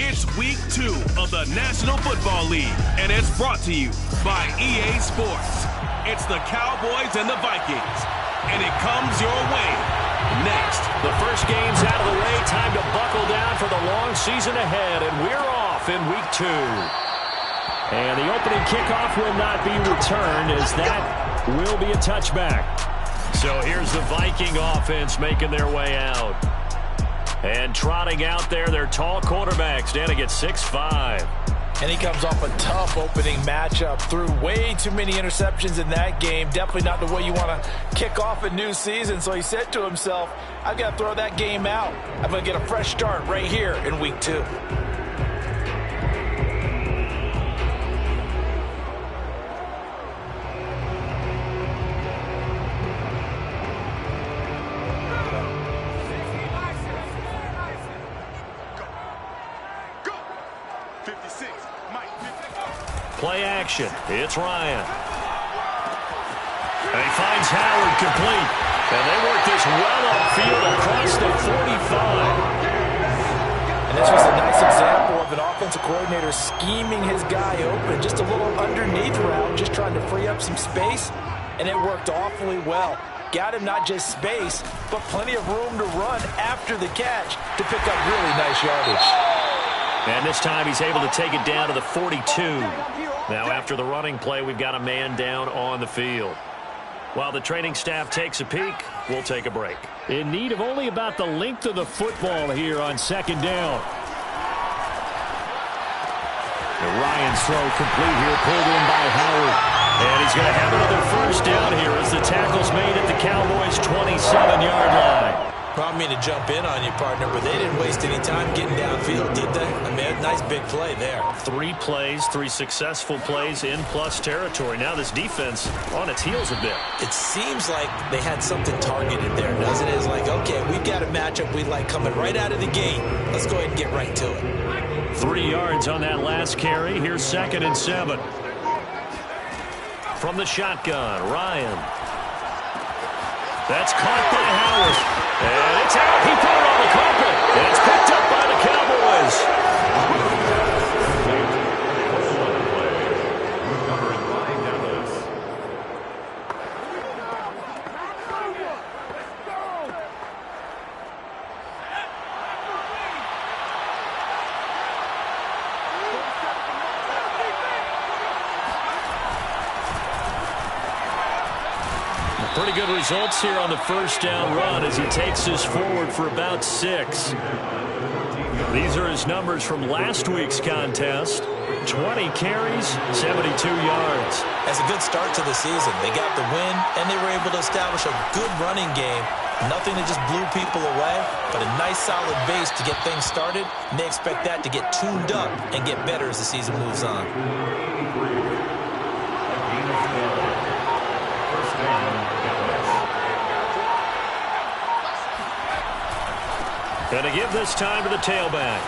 It's week 2 of the National Football League, and it's brought to you by EA Sports. It's the Cowboys and the Vikings, and it comes your way next. The first game's out of the way. Time to buckle down for the long season ahead, and we're off in week 2. And the opening kickoff will not be returned, as that will be a touchback. So here's the Viking offense making their way out. And trotting out there, their tall quarterback standing at 6'5". And he comes off a tough opening matchup. Threw way too many interceptions in that game. Definitely not the way you want to kick off a new season. So he said to himself, I've got to throw that game out. I'm going to get a fresh start right here in week 2. Play action. It's Ryan. And he finds Howard complete. And they work this well upfield across the 45. And this was a nice example of an offensive coordinator scheming his guy open. Just a little underneath route, just trying to free up some space. And it worked awfully well. Got him not just space, but plenty of room to run after the catch to pick up really nice yardage. And this time he's able to take it down to the 42. Now after the running play, we've got a man down on the field. While the training staff takes a peek, we'll take a break. In need of only about the length of the football here on second down. And Ryan's throw complete here, pulled in by Howard. And he's going to have another first down here as the tackle's made at the Cowboys' 27-yard line. I don't mean to jump in on you, partner, but they didn't waste any time getting downfield, did they? I mean, a nice big play there. 3 plays, 3 successful plays in plus territory. Now this defense on its heels a bit. It seems like they had something targeted there, doesn't it? It's like, okay, we've got a matchup we like coming right out of the gate. Let's go ahead and get right to it. 3 yards on that last carry. Here's 2nd and 7. From the shotgun, Ryan. That's caught by Howard. And it's out. He put it on the carpet. And it's picked up by the Cowboys. Pretty good results here on the first down run as he takes this forward for about 6. These are his numbers from last week's contest. 20 carries, 72 yards. That's a good start to the season. They got the win, and they were able to establish a good running game. Nothing that just blew people away, but a nice solid base to get things started, and they expect that to get tuned up and get better as the season moves on. Going to give this time to the tailback.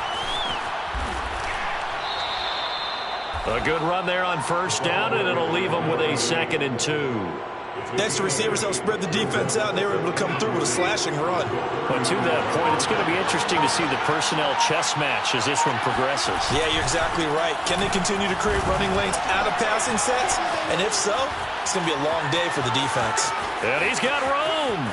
A good run there on first down, and it'll leave them with a 2nd and 2. Next, the receivers help spread the defense out, and they were able to come through with a slashing run. But to that point, it's going to be interesting to see the personnel chess match as this one progresses. Yeah, you're exactly right. Can they continue to create running lanes out of passing sets? And if so, it's going to be a long day for the defense. And he's got room.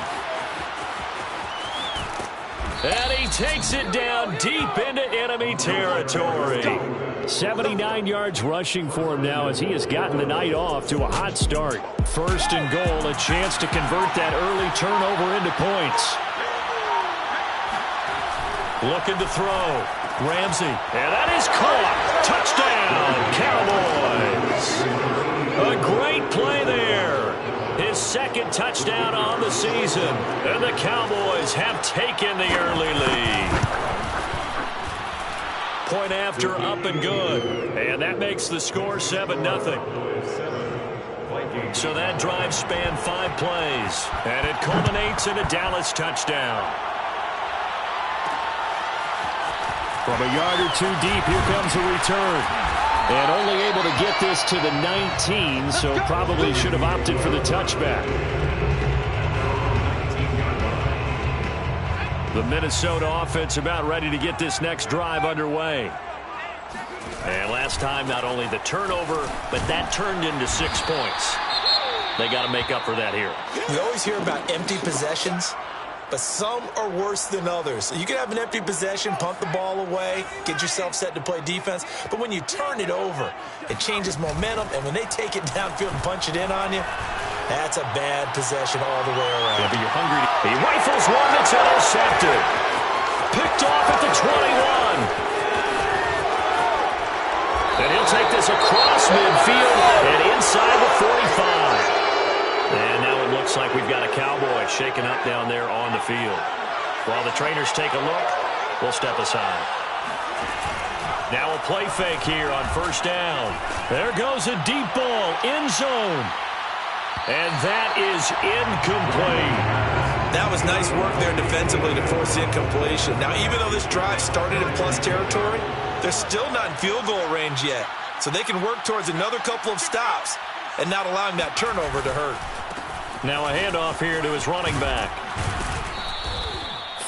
And he takes it down deep into enemy territory. 79 yards rushing for him now as he has gotten the night off to a hot start. 1st and goal, a chance to convert that early turnover into points. Looking to throw. Ramsey. And that is caught. Touchdown, Cowboys. A great play there. His 2nd touchdown on the season. And the Cowboys have taken the early lead. Point after, up and good. And that makes the score 7-0. So that drive spanned 5 plays. And it culminates in a Dallas touchdown. From a yard or 2 deep, here comes a return. And only able to get this to the 19, so probably should have opted for the touchback. The Minnesota offense about ready to get this next drive underway. And last time, not only the turnover, but that turned into 6 points. They got to make up for that here. We always hear about empty possessions, but some are worse than others. You can have an empty possession, punt the ball away, get yourself set to play defense, but when you turn it over, it changes momentum, and when they take it downfield and punch it in on you, that's a bad possession all the way around. Yeah, but you're hungry. He rifles one that's intercepted. Picked off at the 21. And he'll take this across midfield and inside the 45. And now it looks like we've got a Cowboy shaking up down there on the field. While the trainers take a look, we'll step aside. Now a play fake here on first down. There goes a deep ball, end zone. And that is incomplete. That was nice work there defensively to force the incompletion. Now, even though this drive started in plus territory, they're still not in field goal range yet. So they can work towards another couple of stops and not allowing that turnover to hurt. Now a handoff here to his running back.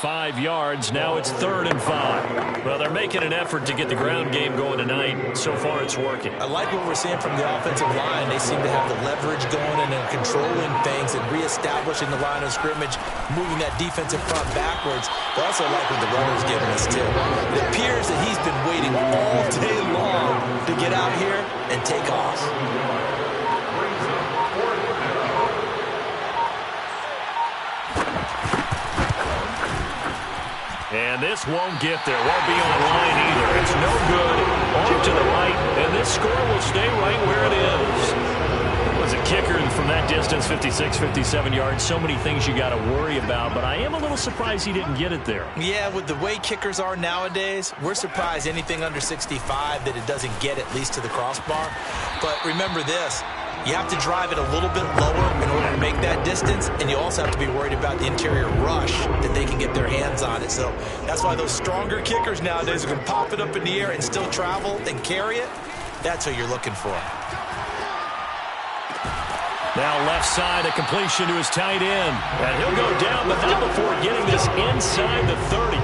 5 yards. Now it's 3rd and 5. Well, they're making an effort to get the ground game going tonight. So far, it's working. I like what we're seeing from the offensive line. They seem to have the leverage going and they're controlling things and reestablishing the line of scrimmage, moving that defensive front backwards. But also like what the runner's giving us, too. It appears that he's been waiting all day long to get out here and take off. And this won't get there. Won't be on line either. It's no good. Off to the right. And this score will stay right where it is. It was a kicker from that distance, 56, 57 yards. So many things you got to worry about. But I am a little surprised he didn't get it there. Yeah, with the way kickers are nowadays, we're surprised anything under 65 that it doesn't get at least to the crossbar. But remember this. You have to drive it a little bit lower in order to make that distance, and you also have to be worried about the interior rush that they can get their hands on it. So that's why those stronger kickers nowadays can pop it up in the air and still travel and carry it. That's what you're looking for. Now left side, a completion to his tight end. And he'll go down, but not before getting this inside the 30.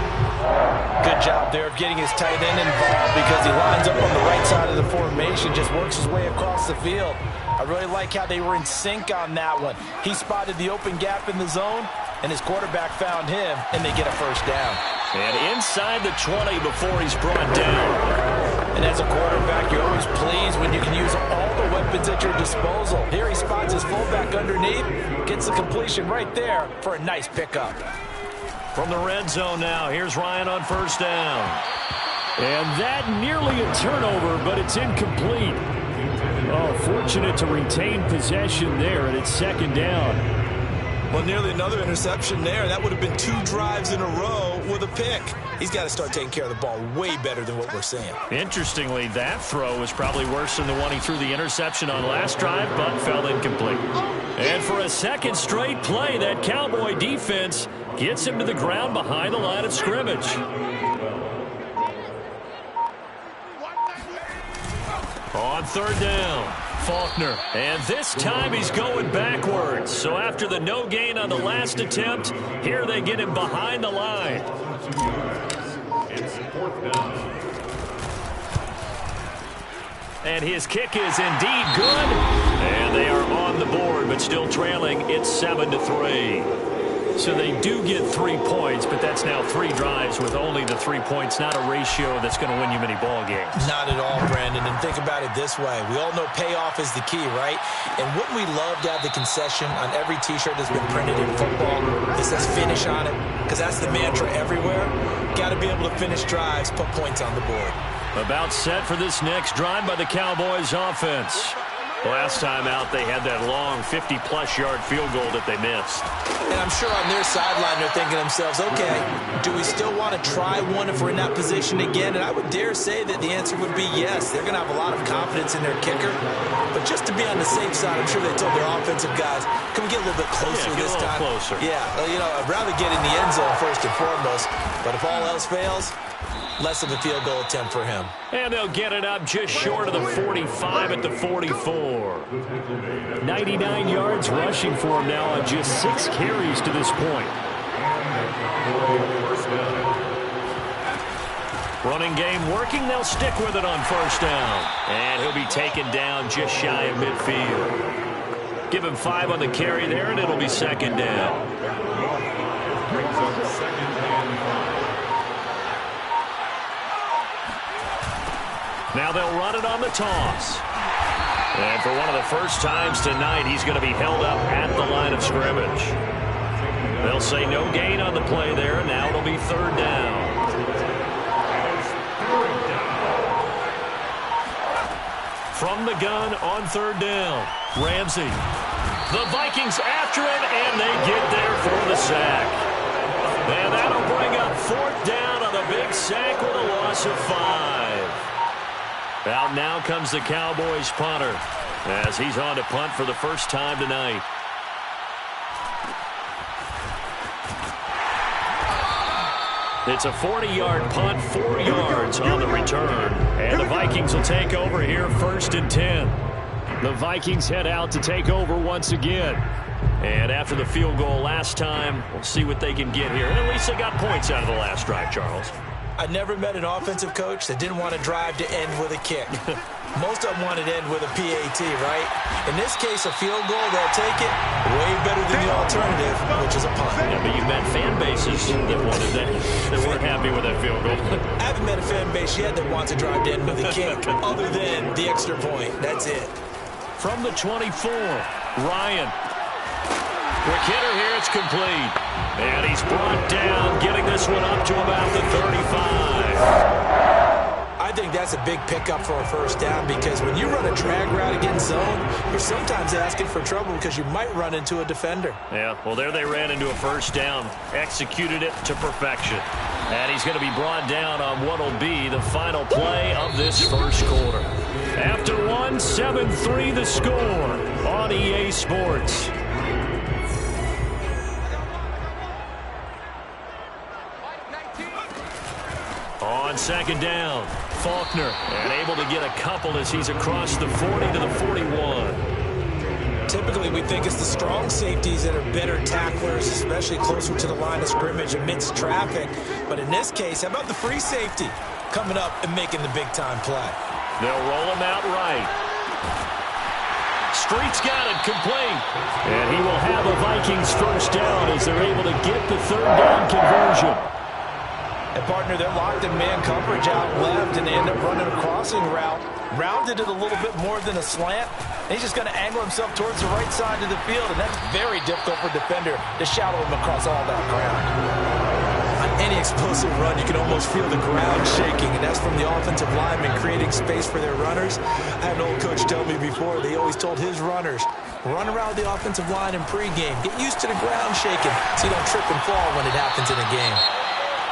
Good job there of getting his tight end involved because he lines up on the right side of the formation, just works his way across the field. I really like how they were in sync on that one. He spotted the open gap in the zone, and his quarterback found him, and they get a first down. And inside the 20 before he's brought down. And as a quarterback, you're always pleased when you can use all the weapons at your disposal. Here he spots his fullback underneath, gets the completion right there for a nice pickup. From the red zone now, here's Ryan on first down. And that nearly a turnover, but it's incomplete. Oh, fortunate to retain possession there, and it's 2nd down. Well, nearly another interception there. That would have been 2 drives in a row with a pick. He's got to start taking care of the ball way better than what we're seeing. Interestingly, that throw was probably worse than the one he threw the interception on last drive, but fell incomplete. And for a second straight play, that Cowboy defense gets him to the ground behind the line of scrimmage. On 3rd down, Faulkner. And this time he's going backwards. So after the no gain on the last attempt, here they get him behind the line. And his kick is indeed good. And they are on the board, but still trailing. It's 7-3. So they do get 3 points, but that's now 3 drives with only the 3 points, not a ratio that's going to win you many ball games. Not at all, Brandon. And think about it this way. We all know payoff is the key, right? And wouldn't we love to have the concession on every T-shirt that's been printed in football that says finish on it? Because that's the mantra everywhere. Got to be able to finish drives, put points on the board. About set for this next drive by the Cowboys offense. Last time out, they had that long 50-plus yard field goal that they missed. And I'm sure on their sideline, they're thinking to themselves, okay, do we still want to try one if we're in that position again? And I would dare say that the answer would be yes. They're going to have a lot of confidence in their kicker. But just to be on the safe side, I'm sure they told their offensive guys, can we get a little bit closer this time? Closer. Yeah, well, you know, I'd rather get in the end zone first and foremost. But if all else fails, less of a field goal attempt for him. And they'll get it up just short of the 45 at the 44. 99 yards rushing for him now on just 6 carries to this point. Running game working. They'll stick with it on first down. And he'll be taken down just shy of midfield. Give him 5 on the carry there, and it'll be second down. Now they'll run it on the toss. And for one of the first times tonight, he's going to be held up at the line of scrimmage. They'll say no gain on the play there. Now it'll be third down. From the gun on third down, Ramsey. The Vikings after it, and they get there for the sack. And that'll bring up fourth down on a big sack with a loss of 5. Out now comes the Cowboys punter as he's on to punt for the first time tonight. It's a 40-yard punt, 4 yards on the return. And the Vikings will take over here first and 10. The Vikings head out to take over once again. And after the field goal last time, we'll see what they can get here. And at least they got points out of the last drive, Charles. I never met an offensive coach that didn't want to drive to end with a kick. Most of them wanted to end with a PAT, right? In this case, a field goal, they'll take it way better than the alternative, which is a punt. Yeah, but you've met fan bases that wanted that weren't happy with that field goal. I haven't met a fan base yet that wants to drive to end with a kick other than the extra point. That's it. From the 24, Ryan. Quick hitter here, it's complete. And he's brought down, getting this one up to about the 35. I think that's a big pickup for a first down because when you run a drag route against zone, you're sometimes asking for trouble because you might run into a defender. Yeah, well, there they ran into a first down, executed it to perfection. And he's going to be brought down on what will be the final play of this first quarter. After one, 7-3 the score on EA Sports. On second down, Faulkner, and able to get a couple as he's across the 40 to the 41. Typically, we think it's the strong safeties that are better tacklers, especially closer to the line of scrimmage amidst traffic. But in this case, how about the free safety coming up and making the big-time play? They'll roll him out right. Street's got it, complete. And he will have a Vikings first down as they're able to get the third down conversion. And, partner, they're locked in man coverage out left, and they end up running a crossing route. Rounded it a little bit more than a slant. And he's just going to angle himself towards the right side of the field, and that's very difficult for a defender to shadow him across all that ground. On any explosive run, you can almost feel the ground shaking, and that's from the offensive linemen creating space for their runners. I had an old coach tell me before, they always told his runners, run around the offensive line in pregame. Get used to the ground shaking so you don't trip and fall when it happens in a game.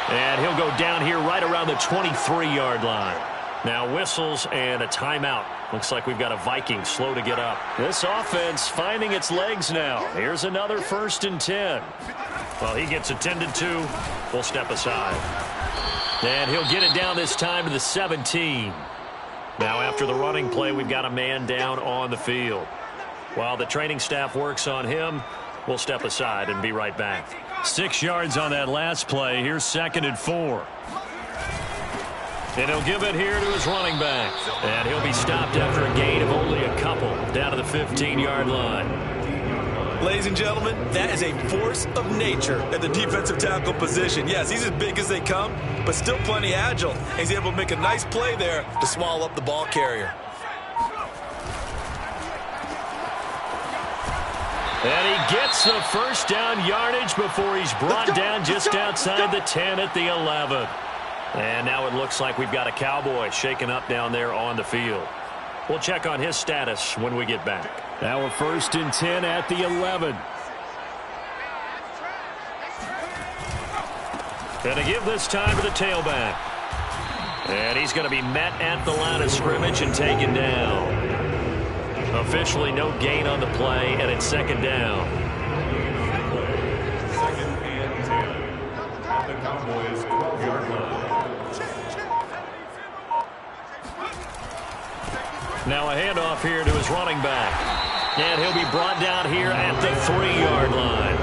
And he'll go down here right around the 23-yard line. Now whistles and a timeout. Looks like we've got a Viking slow to get up. This offense finding its legs now. Here's another first and 10. Well, he gets attended to. We'll step aside. And he'll get it down this time to the 17. Now after the running play, we've got a man down on the field. While the training staff works on him, we'll step aside and be right back. 6 yards on that last play. Here's second and 4. And he'll give it here to his running back. And he'll be stopped after a gain of only a couple down to the 15-yard line. Ladies and gentlemen, that is a force of nature at the defensive tackle position. Yes, he's as big as they come, but still plenty agile. He's able to make a nice play there to swallow up the ball carrier. And he gets the first down yardage before he's brought down just outside the 10 at the 11. And now it looks like we've got a Cowboy shaken up down there on the field. We'll check on his status when we get back. Now a first and 10 at the 11. And to give this time to the tailback. And he's going to be met at the line of scrimmage and taken down. Officially no gain on the play, and it's second down. Second and 10 at the Cowboys' 12-yard line. Now a handoff here to his running back. And he'll be brought down here at the 3-yard line.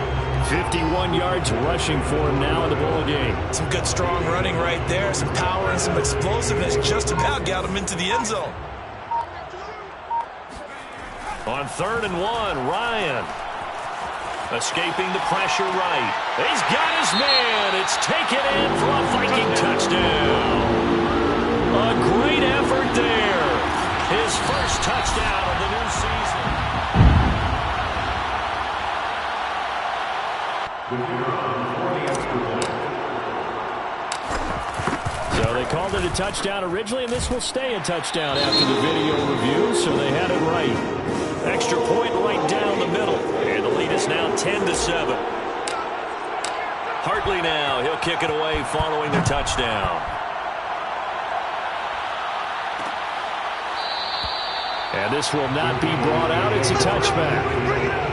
51 yards rushing for him now in the ball game. Some good strong running right there. Some power and some explosiveness just about got him into the end zone. On 3rd and 1, Ryan. Escaping the pressure right. He's got his man. It's taken in for a Viking touchdown. A great effort there. His first touchdown of the new season. So they called it a touchdown originally, and this will stay a touchdown after the video review, so they had it right. Extra point right down the middle, and the lead is now 10-7. Hartley now, he'll kick it away following their touchdown. And this will not be brought out. It's a touchback.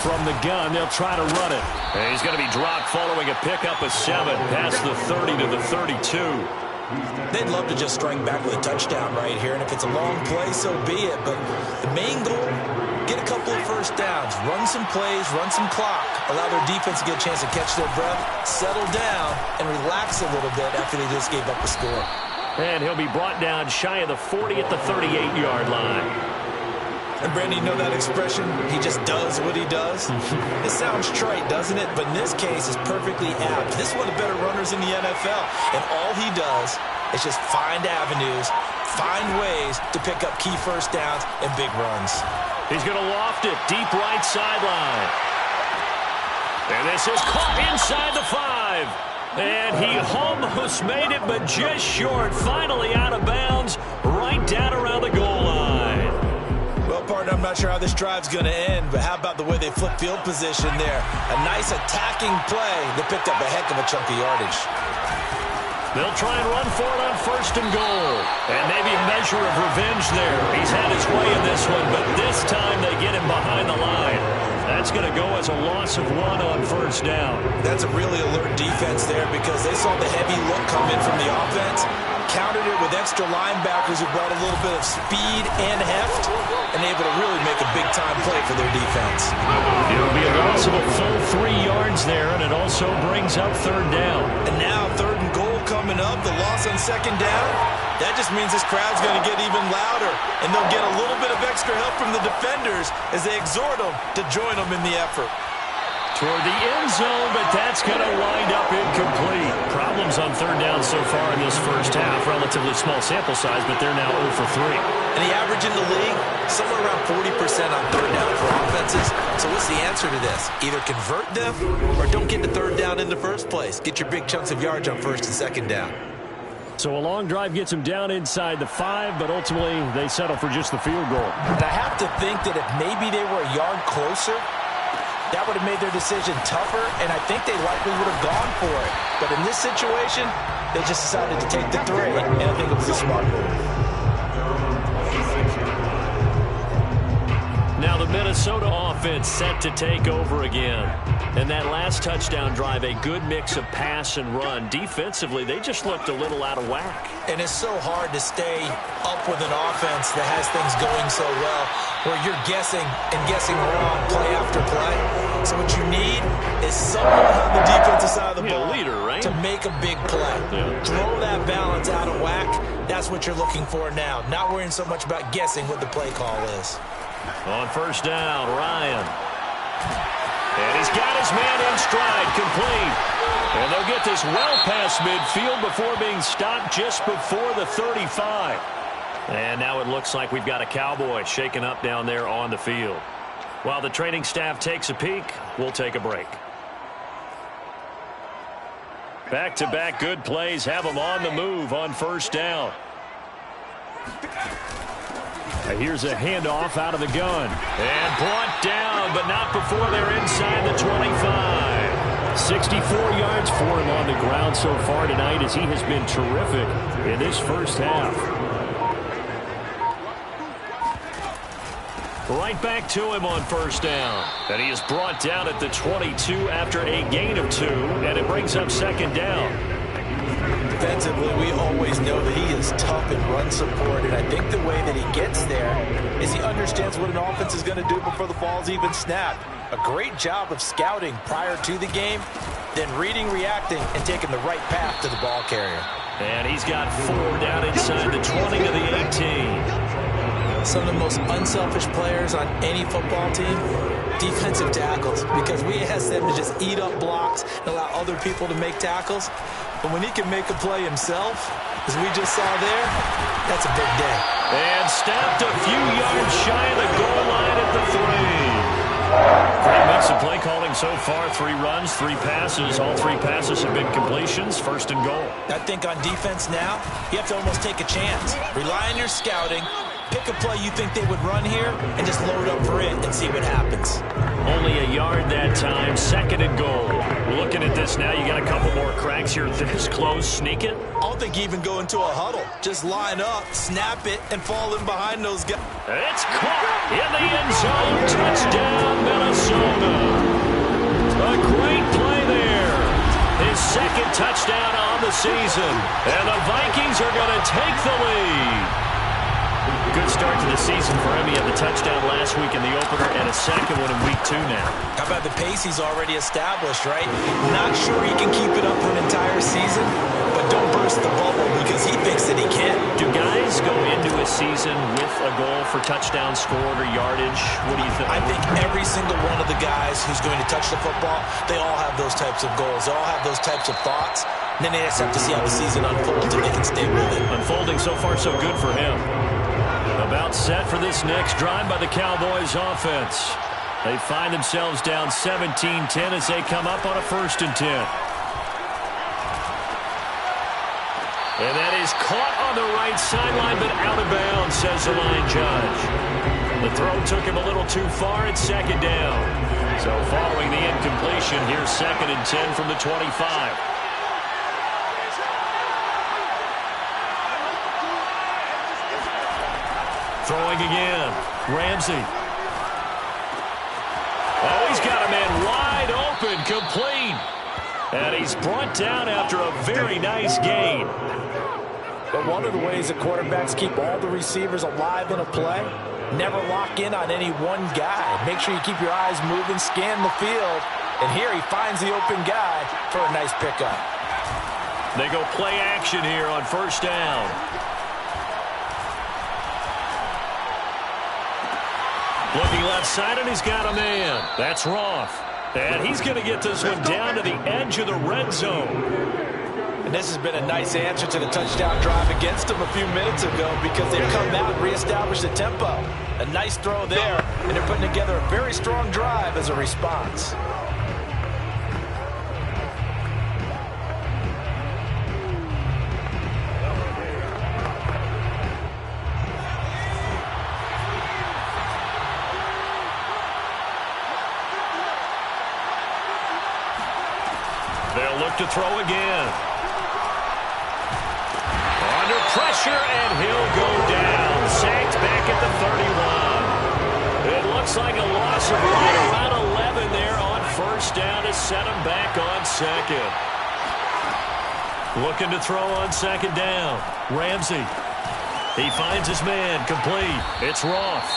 From the gun, they'll try to run it. And he's going to be dropped following a pickup of 7 past the 30 to the 32. They'd love to just strike back with a touchdown right here, and if it's a long play, so be it. But the main goal, get a couple of first downs, run some plays, run some clock, allow their defense to get a chance to catch their breath, settle down, and relax a little bit after they just gave up a score. And he'll be brought down shy of the 40 at the 38-yard line. And Brandon, you know that expression, he just does what he does? It sounds trite, doesn't it? But in this case, it's perfectly apt. This is one of the better runners in the NFL. And all he does is just find avenues, find ways to pick up key first downs and big runs. He's going to loft it deep right sideline. And this is caught inside the 5. And he almost made it, but just short. Finally out of bounds, right down around the goal line. Well, partner, I'm not sure how this drive's going to end, but how about the way they flip field position there? A nice attacking play that picked up a heck of a chunk of yardage. They'll try and run for it on 1st and goal. And maybe a measure of revenge there. He's had his way in this one, but this time they get him behind the line. That's going to go as a loss of 1 on 1st down. That's a really alert defense there because they saw the heavy look come in from the offense, countered it with extra linebackers who brought a little bit of speed and heft, and able to really make a big-time play for their defense. It'll be a loss of a full 3 yards there, and it also brings up 3rd down. And now 3rd and goal coming up, the loss on 2nd down. That just means this crowd's going to get even louder, and they'll get a little bit of extra help from the defenders as they exhort them to join them in the effort. Toward the end zone, but that's going to wind up incomplete. Problems on 3rd down so far in this first half. Relatively small sample size, but they're now 0 for 3. And the average in the league, somewhere around 40% on 3rd down for offenses. So what's the answer to this? Either convert them or don't get to 3rd down in the first place. Get your big chunks of yards on 1st and 2nd down. So a long drive gets them down inside the 5, but ultimately they settle for just the field goal. And I have to think that if maybe they were a yard closer, that would have made their decision tougher, and I think they likely would have gone for it. But in this situation, they just decided to take the 3, and I think it was a smart move. Now the Minnesota offense set to take over again. And that last touchdown drive, a good mix of pass and run. Defensively, they just looked a little out of whack. And it's so hard to stay up with an offense that has things going so well, where you're guessing and guessing wrong play after play. So what you need is someone on the defensive side of the ball leader, right? to make a big play. Yeah. Throw that balance out of whack. That's what you're looking for now. Not worrying so much about guessing what the play call is. On 1st down, Ryan. And he's got his man in stride, complete. And they'll get this well past midfield before being stopped just before the 35. And now it looks like we've got a Cowboy shaken up down there on the field. While the training staff takes a peek, we'll take a break. Back-to-back good plays have them on the move on 1st down. Here's a handoff out of the gun. And brought down, but not before they're inside the 25. 64 yards for him on the ground so far tonight as he has been terrific in this first half. Right back to him on 1st down. And he is brought down at the 22 after a gain of 2, and it brings up 2nd down. defensively, we always know that he is tough in run support, and I think the way that he gets there is he understands what an offense is going to do before the ball's even snapped. A great job of scouting prior to the game, then reading, reacting, and taking the right path to the ball carrier. And he's got 4 down inside the 20 to the 18. Some of the most unselfish players on any football team, defensive tackles, because we ask them to just eat up blocks and allow other people to make tackles. But when he can make a play himself, as we just saw there, that's a big day. And stopped a few yards shy of the goal line at the 3. Great mix of play calling so far. 3 runs, 3 passes. All 3 passes have been completions. First and goal. I think on defense now, you have to almost take a chance. Rely on your scouting. Pick a play you think they would run here and just load up for it and see what happens. Only a yard that time. Second and goal. Looking at this now, you got a couple more cracks here this close. Sneak it. I don't think even go into a huddle. Just line up, snap it, and fall in behind those guys. It's caught in the end zone. Touchdown, Minnesota. A great play there. His second touchdown on the season. And the Vikings are going to take the lead. Good start to the season for him. He had the touchdown last week in the opener and a second one in week 2 now. How about the pace he's already established, right? Not sure he can keep it up for an entire season, but don't burst the bubble because he thinks that he can. Do guys go into a season with a goal for touchdown scored or yardage? What do you think? I think every single one of the guys who's going to touch the football, they all have those types of goals. They all have those types of thoughts. And then they just have to see how the season unfolds and they can stay with it. Unfolding so far so good for him. About set for this next drive by the Cowboys offense. They find themselves down 17-10 as they come up on a 1st and 10. And that is caught on the right sideline, but out of bounds, says the line judge. The throw took him a little too far at 2nd down. So following the incompletion, here's 2nd and 10 from the 25. Throwing again. Ramsey. Oh, he's got a man wide open, complete. And he's brought down after a very nice gain. But one of the ways that quarterbacks keep all the receivers alive in a play, never lock in on any one guy. Make sure you keep your eyes moving, scan the field. And here he finds the open guy for a nice pickup. They go play action here on 1st down. Looking left side, and he's got a man. That's Roth. And he's going to get this one down to the edge of the red zone. And this has been a nice answer to the touchdown drive against them a few minutes ago because they've come out and reestablished the tempo. A nice throw there, and they're putting together a very strong drive as a response. They'll look to throw again. Under pressure, and he'll go down. Sacked back at the 31. It looks like a loss of right around 11 there on 1st down to set him back on 2nd. Looking to throw on 2nd down. Ramsey. He finds his man. Complete. It's Roth.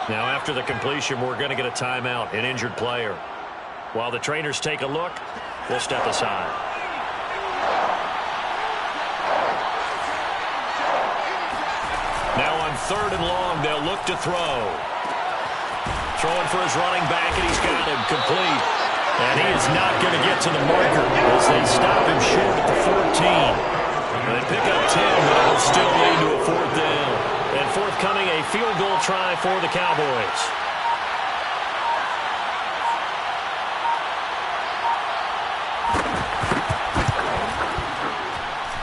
Now after the completion, we're going to get a timeout, an injured player. While the trainers take a look, we'll step aside. Now on 3rd and long, they'll look to throw. Throwing for his running back, and he's got him complete. And he is not going to get to the marker as they stop him short at the 14. They pick up 10, but it will still lead to a 4th down. And forthcoming, a field goal try for the Cowboys.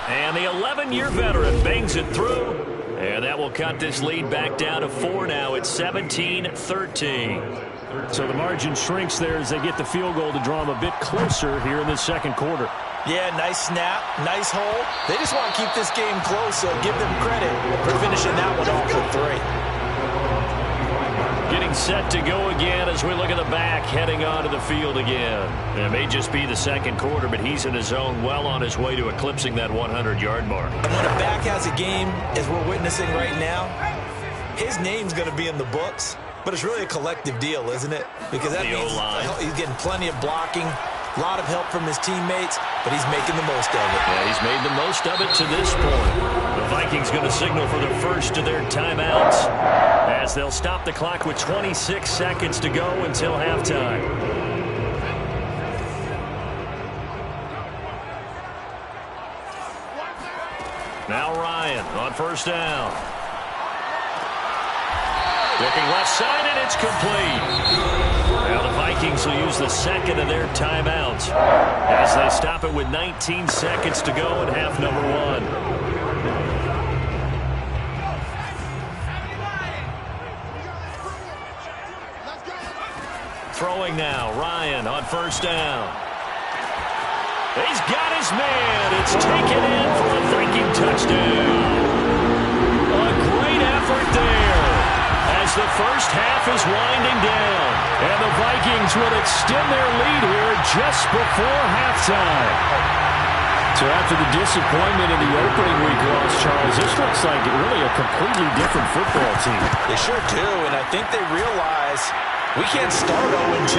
And the 11-year veteran bangs it through. And that will cut this lead back down to 4 now. It's 17-13. So the margin shrinks there as they get the field goal to draw them a bit closer here in the 2nd quarter. Yeah, nice snap, nice hole. They just want to keep this game close, so give them credit for finishing that one off with 3. Getting Vikings set to go again as we look at the back heading onto the field again. It may just be the second quarter, but he's in his zone, well on his way to eclipsing that 100-yard mark. And when a back has a game, as we're witnessing right now, his name's going to be in the books, but it's really a collective deal, isn't it? Because that means he's getting plenty of blocking, a lot of help from his teammates, but he's making the most of it. Yeah, he's made the most of it to this point. The Vikings going to signal for the first of their timeouts as they'll stop the clock with 26 seconds to go until halftime. Now Ryan on first down. Looking left side, and it's complete. Now the Vikings will use the second of their timeouts as they stop it with 19 seconds to go in half number one. Throwing now, Ryan on first down. He's got his man. It's taken in for a Viking touchdown. A great effort there as the first half is winding down. And the Vikings will extend their lead here just before halftime. So after the disappointment in the opening week loss, Charles, this looks like really a completely different football team. They sure do, and I think they realize we can't start 0-2,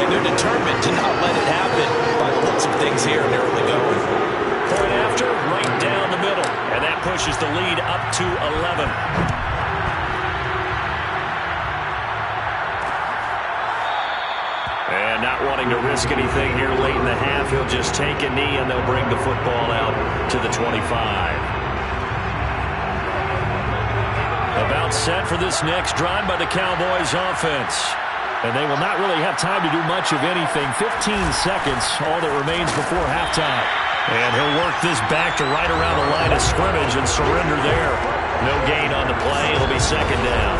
and they're determined to not let it happen by the looks of things here in the early going. Point after, right down the middle, and that pushes the lead up to 11. And not wanting to risk anything here late in the half, he'll just take a knee and they'll bring the football out to the 25. About set for this next drive by the Cowboys offense. And they will not really have time to do much of anything. 15 seconds, all that remains before halftime. And he'll work this back to right around the line of scrimmage and surrender there. No gain on the play. It'll be second down.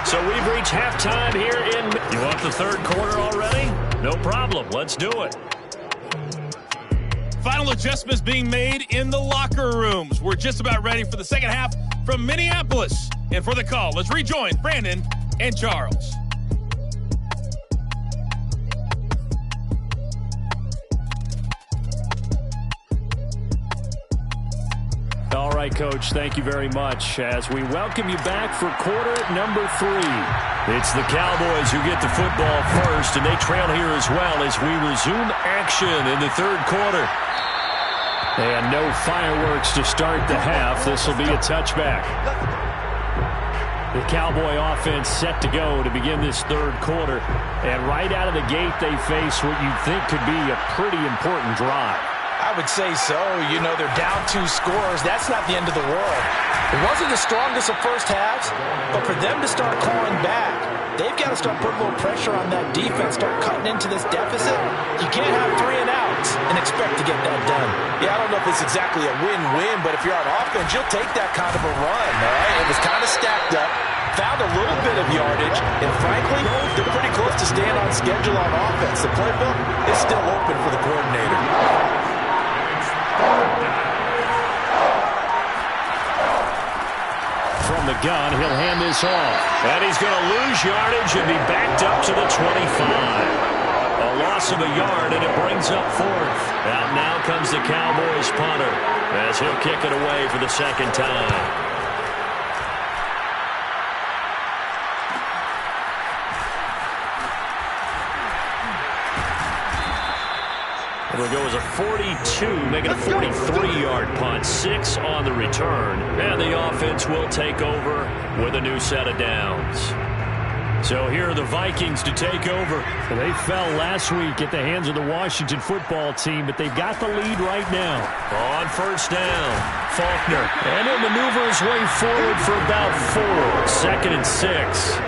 So we've reached halftime here in... You want the third quarter already? No problem. Let's do it. Final adjustments being made in the locker rooms. We're just about ready for the second half from Minneapolis. And for the call, let's rejoin Brandon and Charles. All right, Coach, thank you very much as we welcome you back for quarter number 3. It's the Cowboys who get the football first, and they trail here as well as we resume action in the third quarter. And no fireworks to start the half. This will be a touchback. The Cowboy offense set to go to begin this third quarter. And right out of the gate, they face what you'd think could be a pretty important drive. I would say so. You know, they're down 2 scores. That's not the end of the world. It wasn't the strongest of first halves, but for them to start clawing back, they've got to start putting a little pressure on that defense, start cutting into this deficit. You can't have 3 and outs and expect to get that done. Yeah, I don't know if it's exactly a win-win, but if you're on offense, you'll take that kind of a run, all right? It was kind of stacked up, found a little bit of yardage, and frankly, they're pretty close to staying on schedule on offense. The playbook is still open for the coordinator. From the gun, he'll hand this off. And he's going to lose yardage and be backed up to the 25. A loss of a yard, and it brings up 4th. Out now comes the Cowboys punter as he'll kick it away for the second time. It'll go as a 42, making a 43-yard punt, 6 on the return. And the offense will take over with a new set of downs. So here are the Vikings to take over. They fell last week at the hands of the Washington football team, but they've got the lead right now. On first down, Faulkner. And he'll maneuver his way forward for about 4. 2nd and 6.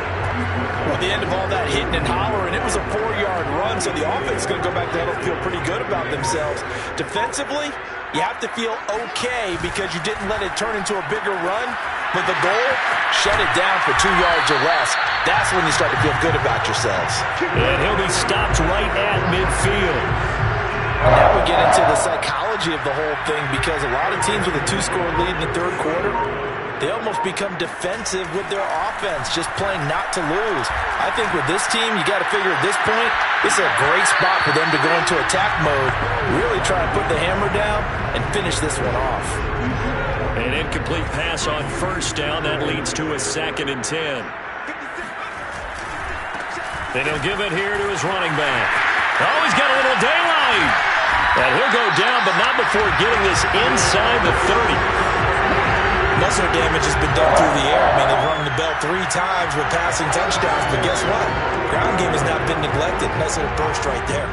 Well, at the end of all that hitting and hollering, it was a 4-yard run, so the offense is going to go back there and feel pretty good about themselves. Defensively, you have to feel okay because you didn't let it turn into a bigger run. But the goal, shut it down for 2 yards or less. That's when you start to feel good about yourselves. And he'll be stopped right at midfield. And now we get into the psychology of the whole thing, because a lot of teams with a 2-score lead in the third quarter, they almost become defensive with their offense, just playing not to lose. I think with this team, you got to figure at this point, this is a great spot for them to go into attack mode, really try to put the hammer down and finish this one off. An incomplete pass on first down. That leads to a 2nd and 10. Then he'll give it here to his running back. Oh, he's got a little daylight. And he'll go down, but not before getting this inside the 30. Most of the damage has been done through the air. I mean, they've rung the bell 3 times with passing touchdowns, but guess what? Ground game has not been neglected. Nice little burst right there.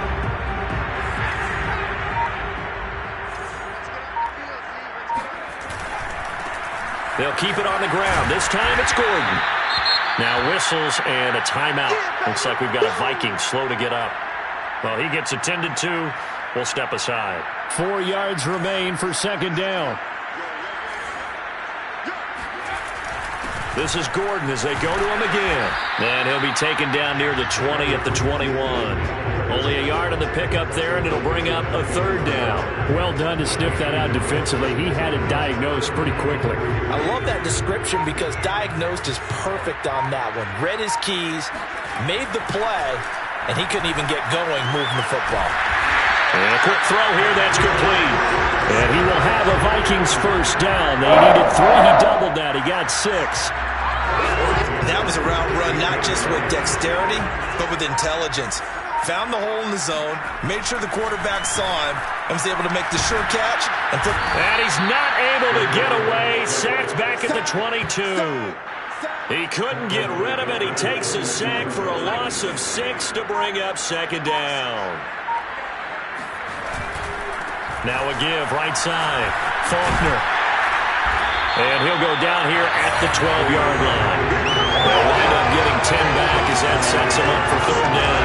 They'll keep it on the ground. This time it's Gordon. Now whistles and a timeout. Looks like we've got a Viking slow to get up. Well, he gets attended to. We'll step aside. 4 yards remain for 2nd down. This is Gordon as they go to him again. And he'll be taken down near the 20 at the 21. Only a yard on the pickup there, and it'll bring up a 3rd down. Well done to sniff that out defensively. He had it diagnosed pretty quickly. I love that description because diagnosed is perfect on that one. Read his keys, made the play, and he couldn't even get going moving the football. And a quick throw here, that's complete. And he will have a Vikings 1st down. They needed 3, he doubled that, he got 6. That was a route run not just with dexterity, but with intelligence. Found the hole in the zone, made sure the quarterback saw him, and was able to make the sure catch. And he's not able to get away, sacked back at the 22. He couldn't get rid of it. He takes a sack for a loss of 6 to bring up 2nd down. Now a give, right side. Faulkner. And he'll go down here at the 12-yard line. They'll wind up getting 10 back as that sets him up for 3rd down.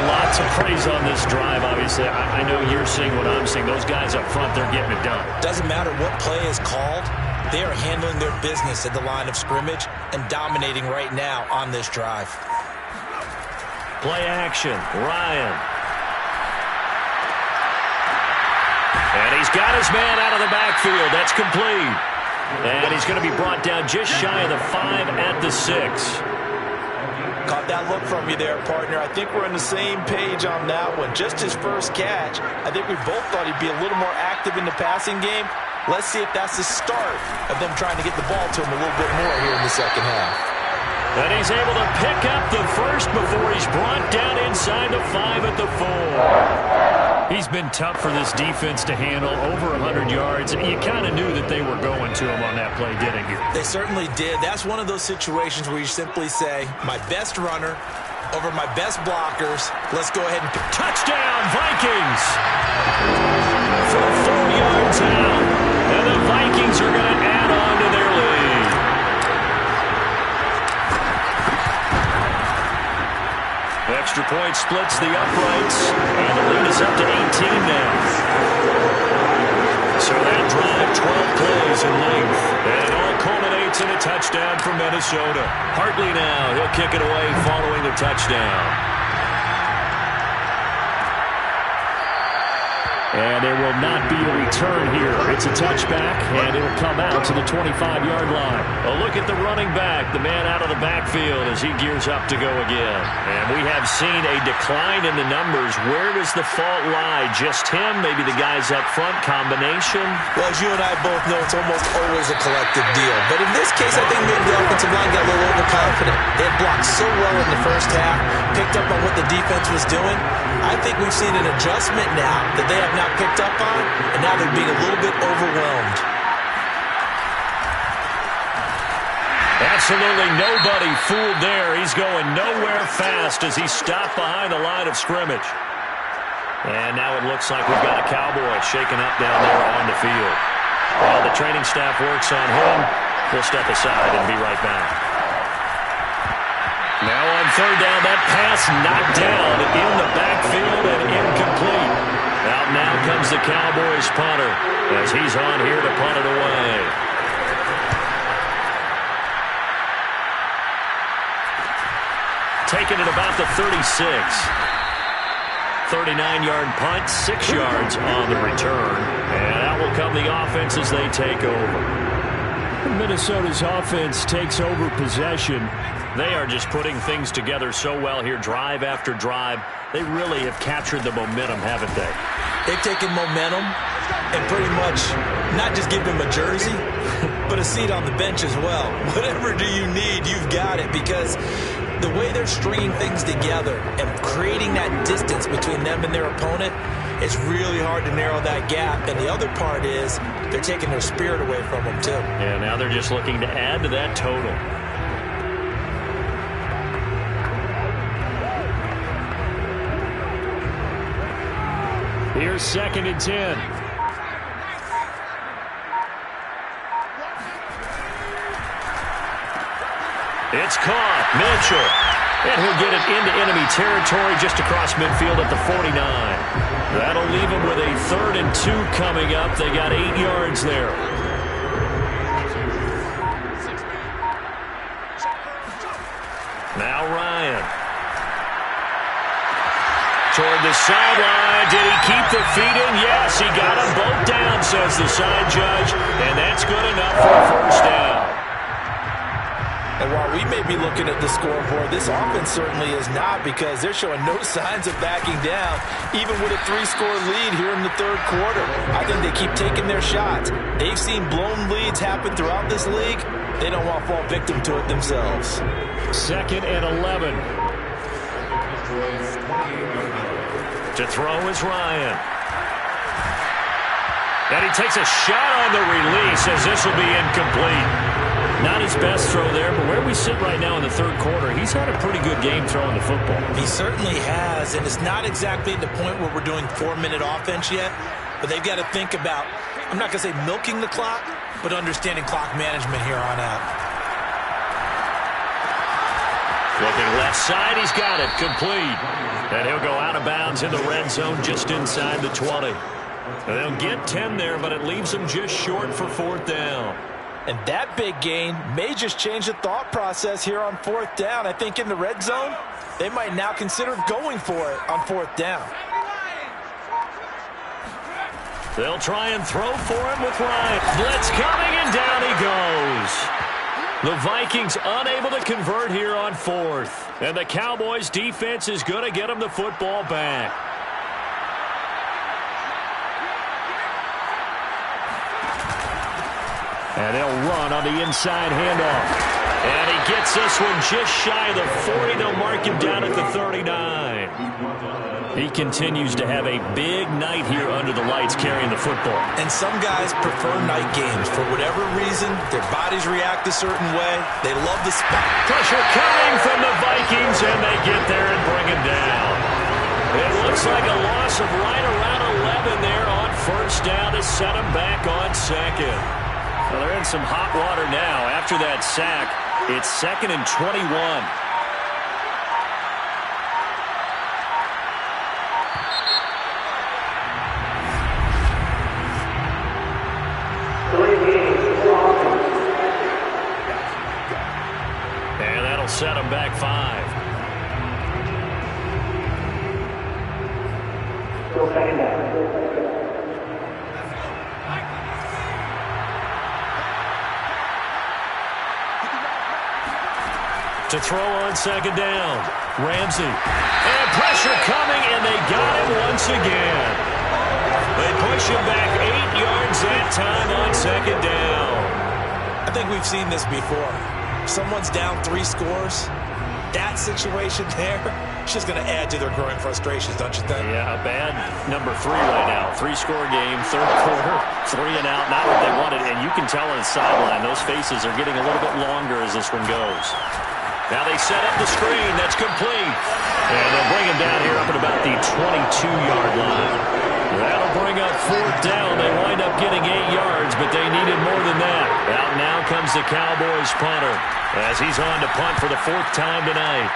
Lots of praise on this drive, obviously. I know you're seeing what I'm seeing. Those guys up front, they're getting it done. Doesn't matter what play is called. They are handling their business at the line of scrimmage and dominating right now on this drive. Play action. Ryan. And he's got his man out of the backfield. That's complete. And he's going to be brought down just shy of the 5 at the 6. Caught that look from you there, partner. I think we're on the same page on that one. Just his first catch. I think we both thought he'd be a little more active in the passing game. Let's see if that's the start of them trying to get the ball to him a little bit more here in the second half. And he's able to pick up the first before he's brought down inside the 5 at the 4. He's been tough for this defense to handle, over 100 yards. You kind of knew that they were going to him on that play, didn't you? They certainly did. That's one of those situations where you simply say, my best runner over my best blockers. Let's go ahead and... Touchdown, Vikings! From 4 yards out. And the Vikings are going to add on to their lead. Extra point splits the uprights, and the lead is up to 18 now. So that drive, 12 plays in length, and it all culminates in a touchdown for Minnesota. Hartley now, he'll kick it away following the touchdown. And there will not be a return here. It's a touchback, and it'll come out to the 25-yard line. A look at the running back, the man out of the backfield as he gears up to go again. And we have seen a decline in the numbers. Where does the fault lie? Just him? Maybe the guys up front? Combination? Well, as you and I both know, it's almost always a collective deal. But in this case, I think maybe the offensive line got a little overconfident. They had blocked so well in the first half, picked up on what the defense was doing. I think we've seen an adjustment now that they have not picked up on, and now they're being a little bit overwhelmed. Absolutely nobody fooled there. He's going nowhere fast as he stopped behind the line of scrimmage. And now it looks like we've got a Cowboy shaken up down there on the field. While the training staff works on him, we'll step aside and be right back. Now on 3rd down, that pass knocked down in the backfield and incomplete. Out now comes the Cowboys punter as he's on here to punt it away. taken at about the 36. 39-yard punt, 6 yards on the return. And out will come the offense as they take over. Minnesota's offense takes over possession. They are just putting things together so well here, drive after drive. They really have captured the momentum, haven't they? They've taken momentum and pretty much not just give them a jersey, but a seat on the bench as well. Whatever do you need, you've got it, because the way they're stringing things together and creating that distance between them and their opponent, it's really hard to narrow that gap. And the other part is they're taking their spirit away from them, too. Yeah, now they're just looking to add to that total. Here's 2nd and 10. It's caught. Mitchell. And he'll get it into enemy territory just across midfield at the 49. That'll leave him with a 3rd and 2 coming up. They got 8 yards there. Now Ryan. Toward the sideline. Did he keep the feet in? Yes, he got them both down, says the side judge. And that's good enough for a 1st down. And while we may be looking at the scoreboard, this offense certainly is not, because they're showing no signs of backing down, even with a 3-score lead here in the 3rd quarter. I think they keep taking their shots. They've seen blown leads happen throughout this league. They don't want to fall victim to it themselves. 2nd and 11. To throw is Ryan. And he takes a shot on the release as this will be incomplete. Not his best throw there, but where we sit right now in the 3rd quarter, he's had a pretty good game throwing the football. He certainly has, and it's not exactly at the point where we're doing 4-minute offense yet, but they've got to think about, I'm not going to say milking the clock, but understanding clock management here on out. Looking left side, he's got it, complete. And he'll go out of bounds in the red zone just inside the 20. And they'll get 10 there, but it leaves them just short for 4th down. And that big gain may just change the thought process here on 4th down. I think in the red zone, they might now consider going for it on 4th down. They'll try and throw for him with Ryan. Blitz coming, and down he goes. The Vikings unable to convert here on 4th. And the Cowboys defense is going to get them the football back. And they'll run on the inside handoff. And he gets this one just shy of the 40. They'll mark him down at the 39. He continues to have a big night here under the lights carrying the football. And some guys prefer night games. For whatever reason, their bodies react a certain way. They love the spot. Pressure coming from the Vikings, and they get there and bring him down. It looks like a loss of right around 11 there on 1st down to set him back on 2nd. Well, they're in some hot water now. After that sack, it's 2nd and 21. And that'll set them back 5. To throw on 2nd down. Ramsey. And pressure coming, and they got him once again. They push him back 8 yards that time on 2nd down. I think we've seen this before. Someone's down 3 scores. That situation there, it's just going to add to their growing frustrations, don't you think? Yeah, a bad number 3 right now. 3-score game, 3rd quarter, 3 and out, not what they wanted. And you can tell on the sideline, those faces are getting a little bit longer as this one goes. Now they set up the screen. That's complete. And they'll bring him down here up at about the 22-yard line. That'll bring up 4th down. They wind up getting 8 yards, but they needed more than that. Out now comes the Cowboys punter as he's on to punt for the 4th time tonight.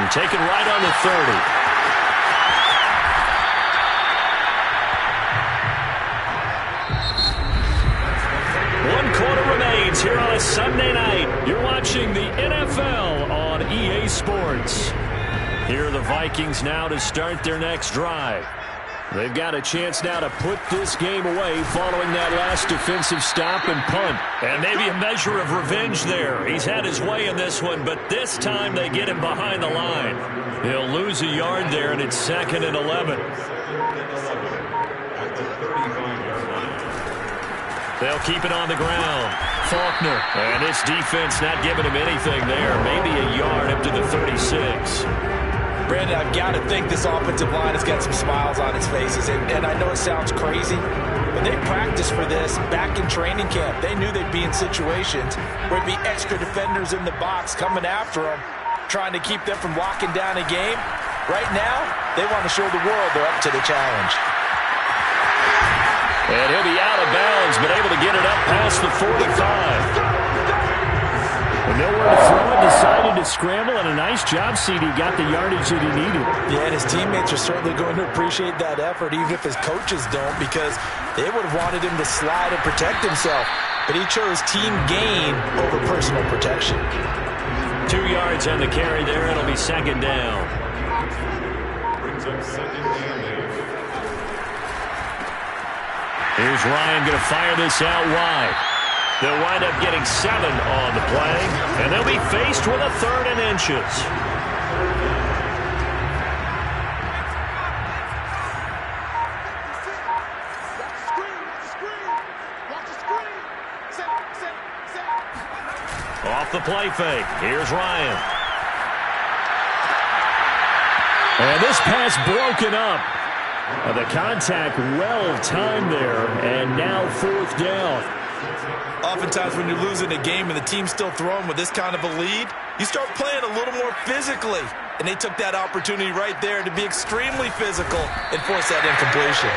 And taken right on the 30. here on a Sunday night. You're watching the NFL on EA Sports. Here are the Vikings now to start their next drive. They've got a chance now to put this game away following that last defensive stop and punt. And maybe a measure of revenge there. He's had his way in this one, but this time they get him behind the line. He'll lose a yard there, and it's 2nd and 11. They'll keep it on the ground. Faulkner. And this defense not giving him anything there. Maybe a yard up to the 36. Brandon, I've got to think this offensive line has got some smiles on its faces. And I know it sounds crazy, but they practiced for this back in training camp. They knew they'd be in situations where there'd be extra defenders in the box coming after them, trying to keep them from locking down a game. Right now, they want to show the world they're up to the challenge. And he'll be out of bounds, but able to get it up past the 45. And nowhere to throw it, decided to scramble, and a nice job, CD. Got the yardage that he needed. Yeah, and his teammates are certainly going to appreciate that effort, even if his coaches don't, because they would have wanted him to slide and protect himself. But he chose team gain over personal protection. 2 yards on the carry there. It'll be 2nd down. Brings up 2nd and 8. Here's Ryan going to fire this out wide. They'll wind up getting 7 on the play, and they'll be faced with a 3rd and inches. Off the play fake. Here's Ryan. And this pass broken up. The contact well-timed there, and now 4th down. Oftentimes when you're losing a game and the team's still throwing with this kind of a lead, you start playing a little more physically. And they took that opportunity right there to be extremely physical and force that incompletion.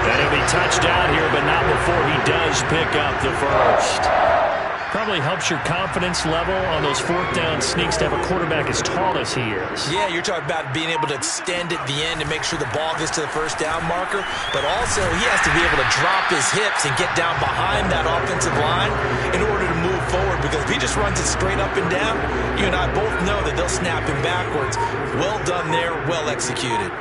And he'll be touched out here, but not before he does pick up the first. Probably helps your confidence level on those 4th down sneaks to have a quarterback as tall as he is. Yeah, you're talking about being able to extend at the end and make sure the ball gets to the 1st down marker. But also, he has to be able to drop his hips and get down behind that offensive line in order to move forward. Because if he just runs it straight up and down, you and I both know that they'll snap him backwards. Well done there, well executed.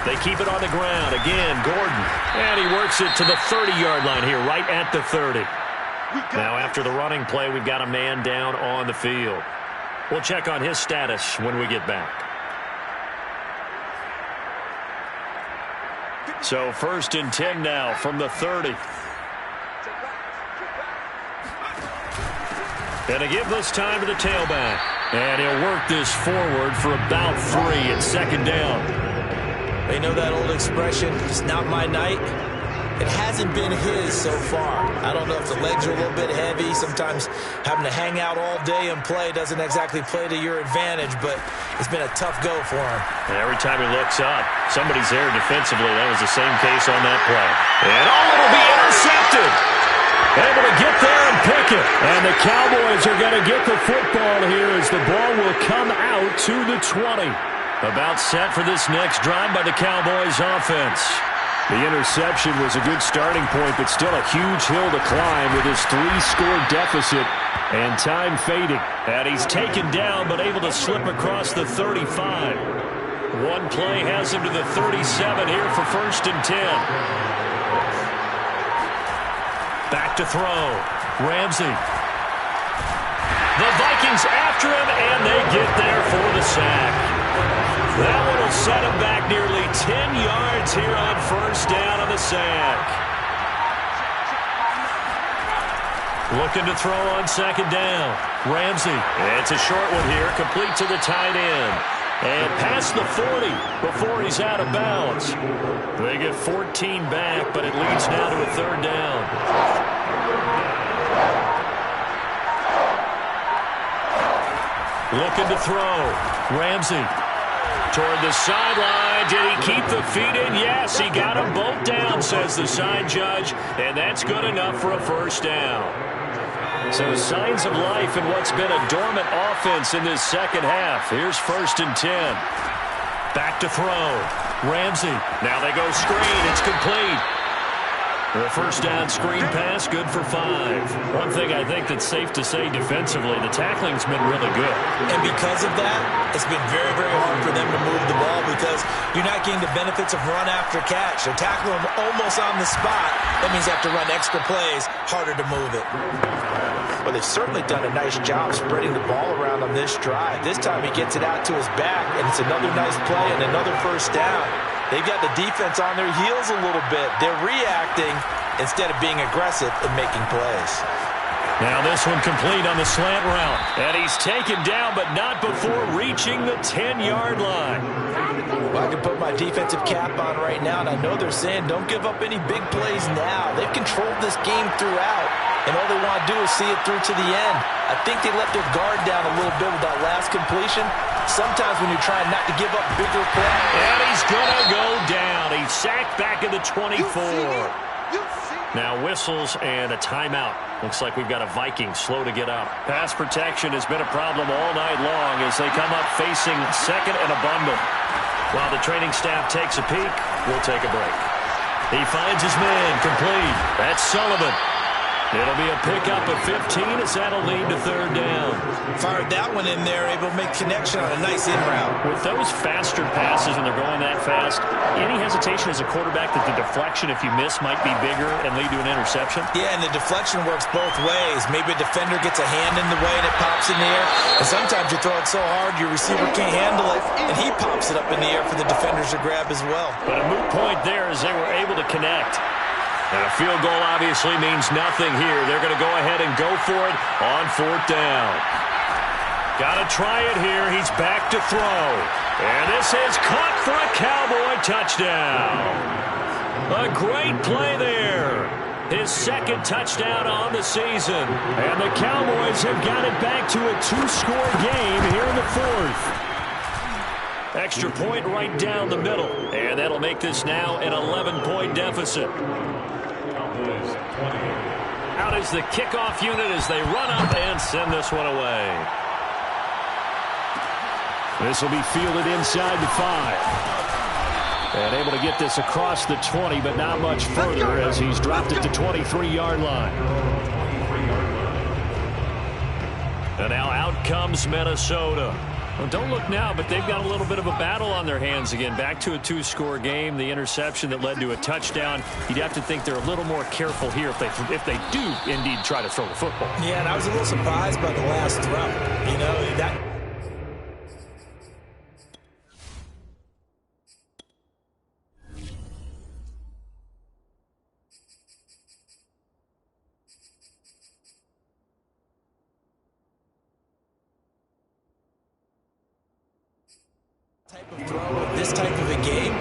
They keep it on the ground. Again, Gordon. And he works it to the 30-yard line here, right at the 30. Now, after the running play, we've got a man down on the field. We'll check on his status when we get back. So, 1st and 10 now from the 30. And to give this time to the tailback. And he'll work this forward for about 3 at 2nd down. They know that old expression, it's not my night. It hasn't been his so far. I don't know if the legs are a little bit heavy. Sometimes having to hang out all day and play doesn't exactly play to your advantage, but it's been a tough go for him. And every time he looks up, somebody's there defensively. That was the same case on that play. And it'll be intercepted. Able to get there and pick it. And the Cowboys are going to get the football here as the ball will come out to the 20. About set for this next drive by the Cowboys offense. The interception was a good starting point, but still a huge hill to climb with his 3-score deficit and time fading. And he's taken down, but able to slip across the 35. One play has him to the 37 here for 1st and 10. Back to throw. Ramsey. The Vikings after him, and they get there for the sack. That one will set him back nearly 10 yards here on 1st down on the sack. Looking to throw on 2nd down. Ramsey. It's a short one here, complete to the tight end. And past the 40 before he's out of bounds. They get 14 back, but it leads now to a 3rd down. Looking to throw. Ramsey. Toward the sideline. Did he keep the feet in? Yes, he got them both down, says the side judge. And that's good enough for a 1st down. So signs of life in what's been a dormant offense in this 2nd half. Here's 1st and 10. Back to throw. Ramsey. Now they go screen. It's complete. The first down screen pass, good for 5. One thing I think that's safe to say defensively, the tackling's been really good. And because of that, it's been very, very hard for them to move the ball because you're not getting the benefits of run after catch. They're tackling them almost on the spot. That means they have to run extra plays, harder to move it. But they've certainly done a nice job spreading the ball around on this drive. This time he gets it out to his back, and it's another nice play and another first down. They've got the defense on their heels a little bit. They're reacting instead of being aggressive and making plays. Now this one complete on the slant route. And he's taken down, but not before reaching the 10-yard line. Well, I can put my defensive cap on right now, and I know they're saying don't give up any big plays now. They've controlled this game throughout, and all they want to do is see it through to the end. I think they let their guard down a little bit with that last completion. Sometimes when you're trying not to give up bigger plays. And he's going to go down. He's sacked back at the 24. Now whistles and a timeout. Looks like we've got a Viking slow to get up. Pass protection has been a problem all night long as they come up facing second and a bundle. While the training staff takes a peek, we'll take a break. He finds his man complete. That's Sullivan. It'll be a pickup of 15 as that'll lead to third down. Fired that one in there, able to make connection on a nice in route. With those faster passes and they're going that fast, any hesitation as a quarterback that the deflection, if you miss, might be bigger and lead to an interception? Yeah, and the deflection works both ways. Maybe a defender gets a hand in the way and it pops in the air. And sometimes you throw it so hard your receiver can't handle it, and he pops it up in the air for the defenders to grab as well. But a moot point there as they were able to connect. And a field goal obviously means nothing here. They're going to go ahead and go for it on fourth down. Got to try it here. He's back to throw. And this is caught for a Cowboy touchdown. A great play there. His second touchdown on the season. And the Cowboys have got it back to a 2-score game here in the fourth. Extra point right down the middle. And that'll make this now an 11-point deficit. Out is the kickoff unit as they run up and send this one away. This will be fielded inside the 5. And able to get this across the 20, but not much further as he's dropped it to 23-yard line. And now out comes Minnesota. Well, don't look now, but they've got a little bit of a battle on their hands again. Back to a 2-score game. The interception that led to a touchdown. You'd have to think they're a little more careful here if they do indeed try to throw the football. Yeah, and I was a little surprised by the last throw. You know, that... This type of a game,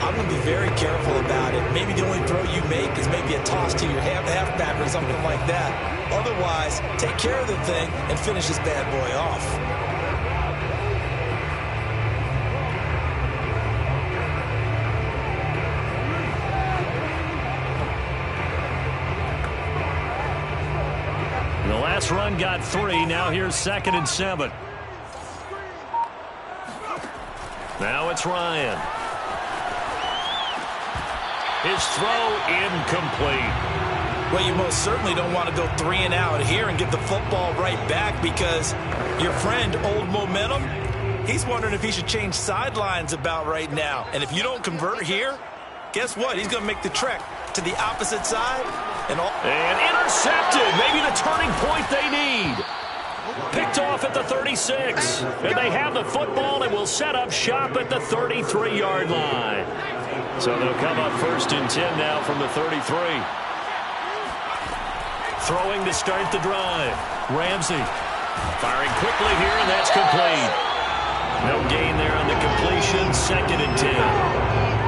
I'm going to be very careful about it. Maybe the only throw you make is maybe a toss to your halfback or something like that. Otherwise, take care of the thing and finish this bad boy off. The last run got 3. Now here's 2nd and 7. Now it's Ryan. His throw incomplete. Well, you most certainly don't want to go 3 and out here and get the football right back because your friend, Old Momentum, he's wondering if he should change sidelines about right now. And if you don't convert here, guess what? He's going to make the trek to the opposite side. And intercepted. Maybe the turning point they need. Picked off at the 36. And they have the football and will set up shop at the 33-yard line. So they'll come up 1st and 10 now from the 33. Throwing to start the drive. Ramsey firing quickly here, and that's complete. No gain there on the completion. 2nd and 10.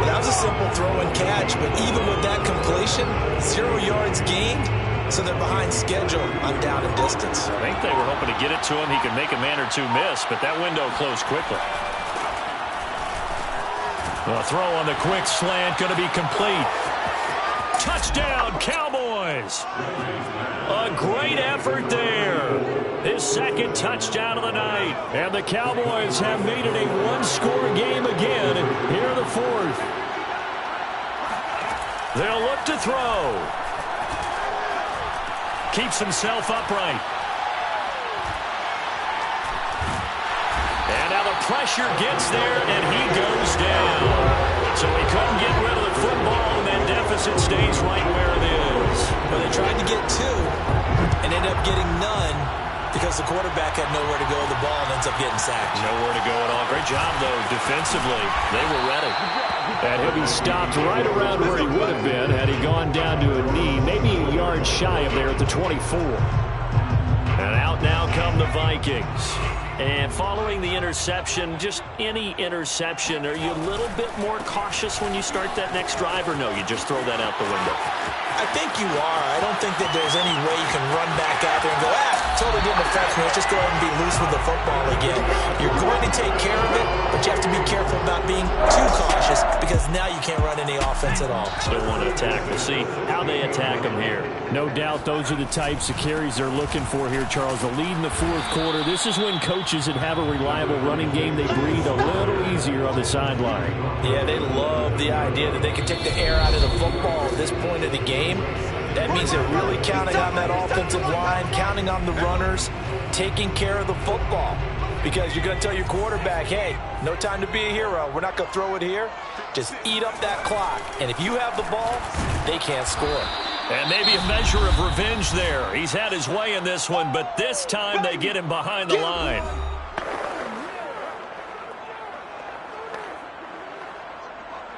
Well, that was a simple throw and catch, but even with that completion, 0 yards gained. So they're behind schedule on down and distance. I think they were hoping to get it to him. He could make a man or two miss, but that window closed quickly. The throw on the quick slant going to be complete. Touchdown, Cowboys! A great effort there. His 2nd touchdown of the night. And the Cowboys have made it a 1-score game again here in the 4th. They'll look to throw. Keeps himself upright. And now the pressure gets there, and he goes down. So he couldn't get rid of the football, and that deficit stays right where it is. Well, they tried to get 2 and ended up getting none because the quarterback had nowhere to go with the ball and ends up getting sacked. Nowhere to go at all. Great job, though, defensively. They were ready. And he'll be stopped right around where he would have been had he gone down to a knee, maybe a yard shy of there at the 24. And out now come the Vikings. And following the interception, just any interception, are you a little bit more cautious when you start that next drive, or no, you just throw that out the window? I think you are. I don't think that there's any way you can run back out there and go, totally didn't affect me. Let's just go ahead and be loose with the football again. You're going to take care of it, but you have to be careful about being too cautious because now you can't run any offense at all. Still want to attack. We'll see how they attack them here. No doubt those are the types of carries they're looking for here, Charles. The lead in the fourth quarter. This is when coaches that have a reliable running game, they breathe a little easier on the sideline. Yeah, they love the idea that they can take the air out of the football at this point of the game. That means they're really counting on that offensive line, counting on the runners, taking care of the football. Because you're going to tell your quarterback, hey, no time to be a hero. We're not going to throw it here. Just eat up that clock. And if you have the ball, they can't score. And maybe a measure of revenge there. He's had his way in this one, but this time they get him behind the line.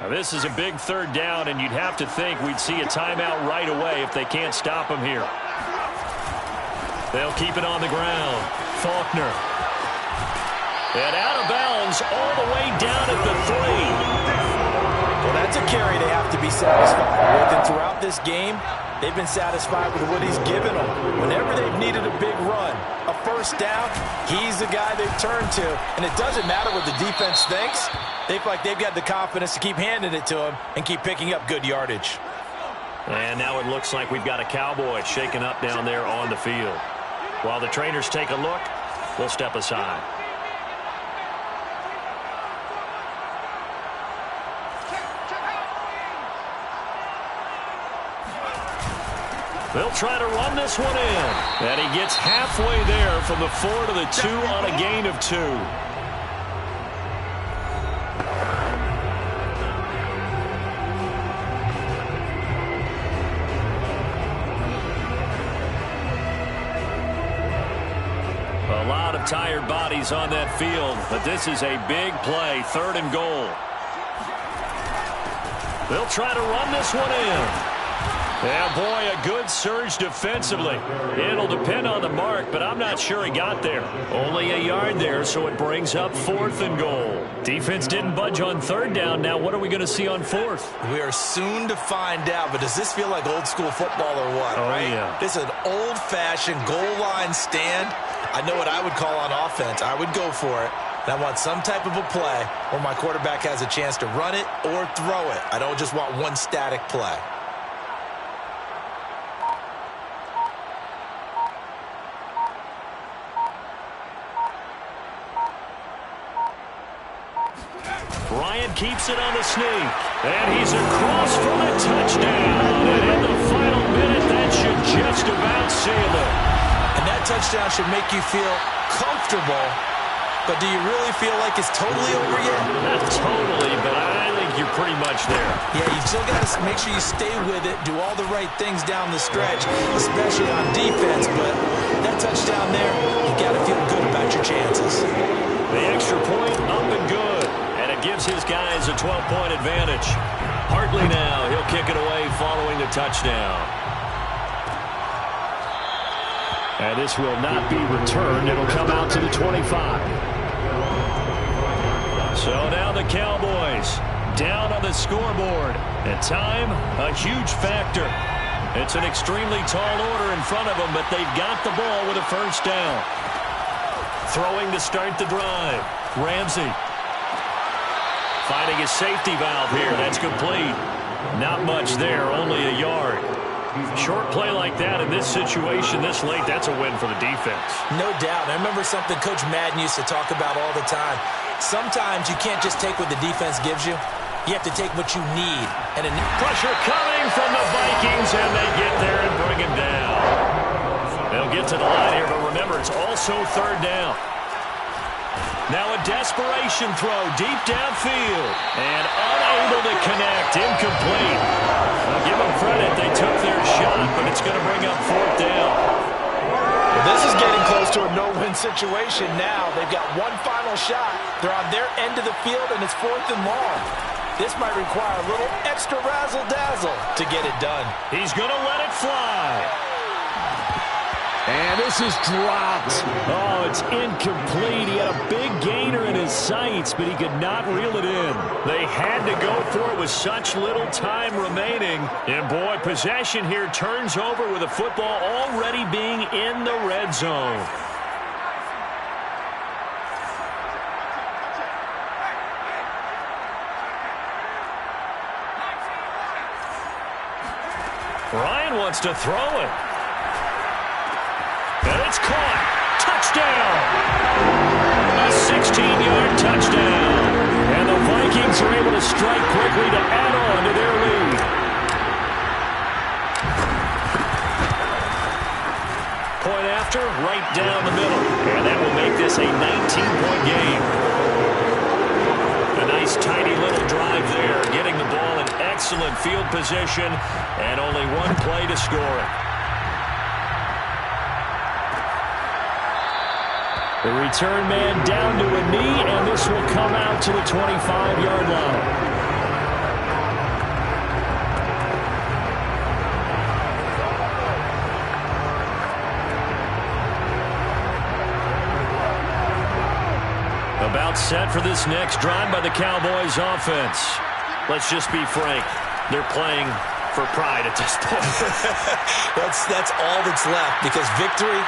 Now this is a big third down, and you'd have to think we'd see a timeout right away if they can't stop him here. They'll keep it on the ground. Faulkner. And out of bounds all the way down at the 3. Well, that's a carry they have to be satisfied with. And throughout this game, they've been satisfied with what he's given them. Whenever they've needed a big run, a first down, he's the guy they've turned to. And it doesn't matter what the defense thinks. They feel like they've got the confidence to keep handing it to him and keep picking up good yardage. And now it looks like we've got a Cowboy shaken up down there on the field. While the trainers take a look, we'll step aside. They'll try to run this one in. And he gets halfway there from the 4 to the 2 on a gain of 2. A lot of tired bodies on that field, but this is a big play, 3rd and goal. They'll try to run this one in. Yeah, boy, a good surge defensively. It'll depend on the mark, but I'm not sure he got there. Only a yard there, so it brings up 4th and goal. Defense didn't budge on 3rd down. Now what are we going to see on 4th? We are soon to find out, but does this feel like old school football or what? Oh, right? Yeah. This is an old-fashioned goal line stand. I know what I would call on offense. I would go for it. And I want some type of a play where my quarterback has a chance to run it or throw it. I don't just want one static play. Bryant keeps it on the sneak. And he's across for the touchdown. And in the final minute, that should just about seal it. And that touchdown should make you feel comfortable. But do you really feel like it's totally over yet? Not totally, but I think you're pretty much there. Yeah, you still got to make sure you stay with it, do all the right things down the stretch, especially on defense. But that touchdown there, you got to feel good about your chances. The extra point up and good. And it gives his guys a 12-point advantage. Hartley now, he'll kick it away following the touchdown. And this will not be returned. It'll come out to the 25. So now the Cowboys down on the scoreboard. And time, a huge factor. It's an extremely tall order in front of them, but they've got the ball with a first down. Throwing to start the drive. Ramsey. Finding his safety valve here. That's complete. Not much there, only a yard. Short play like that in this situation this late, that's a win for the defense. No doubt. I remember something Coach Madden used to talk about all the time. Sometimes you can't just take what the defense gives you. You have to take what you need. And pressure coming from the Vikings, and they get there and bring him down. They'll get to the line here, but remember, it's also third down. Now a desperation throw deep downfield, and unable to connect, incomplete. I'll give them credit, they took their shot, but it's going to bring up fourth down. Well, this is getting close to a no-win situation now. They've got one final shot. They're on their end of the field, and it's 4th and long. This might require a little extra razzle-dazzle to get it done. He's going to let it fly. And this is dropped. Oh, it's incomplete. He had a big gainer in his sights, but he could not reel it in. They had to go for it with such little time remaining. And, boy, possession here turns over with the football already being in the red zone. Ryan wants to throw it. And it's caught. Touchdown. A 16-yard touchdown. And the Vikings are able to strike quickly to add on to their lead. Point after, right down the middle. And that will make this a 19-point game. A nice, tiny little drive there, getting the ball in excellent field position, and only one play to score it. The return man down to a knee, and this will come out to the 25-yard line. About set for this next drive by the Cowboys offense. Let's just be frank. They're playing for pride at this point. That's all that's left, because victory,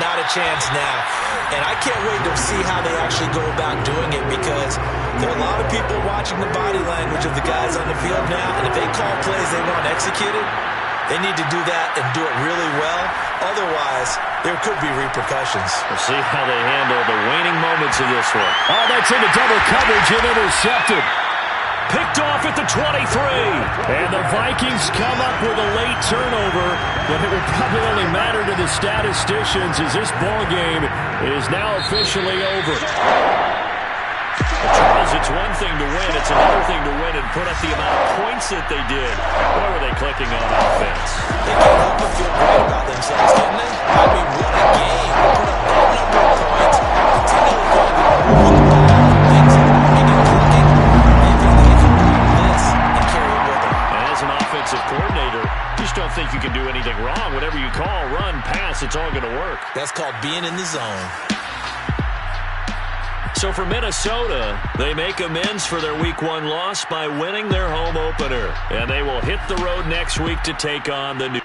not a chance now. And I can't wait to see how they actually go about doing it, because there are a lot of people watching the body language of the guys on the field now, and if they call plays they want executed, they need to do that and do it really well. Otherwise, there could be repercussions. We'll see how they handle the waning moments of this one. Oh, that's into double coverage and intercepted. Picked off at the 23. And the Vikings come up with a late turnover, but it will probably only matter to the statisticians as this ball game is now officially over. Charles, it's one thing to win. It's another thing to win and put up the amount of points that they did. Boy, were they clicking on offense. They can't help but feel great about themselves, didn't they? I mean, what a game. They put up that number of points. Continually going to move the ball. Things begin clicking. As an offensive coordinator, you just don't think you can do anything wrong. Whatever you call, run, pass, it's all going to work. That's called being in the zone. So for Minnesota, they make amends for their Week 1 loss by winning their home opener. And they will hit the road next week to take on the New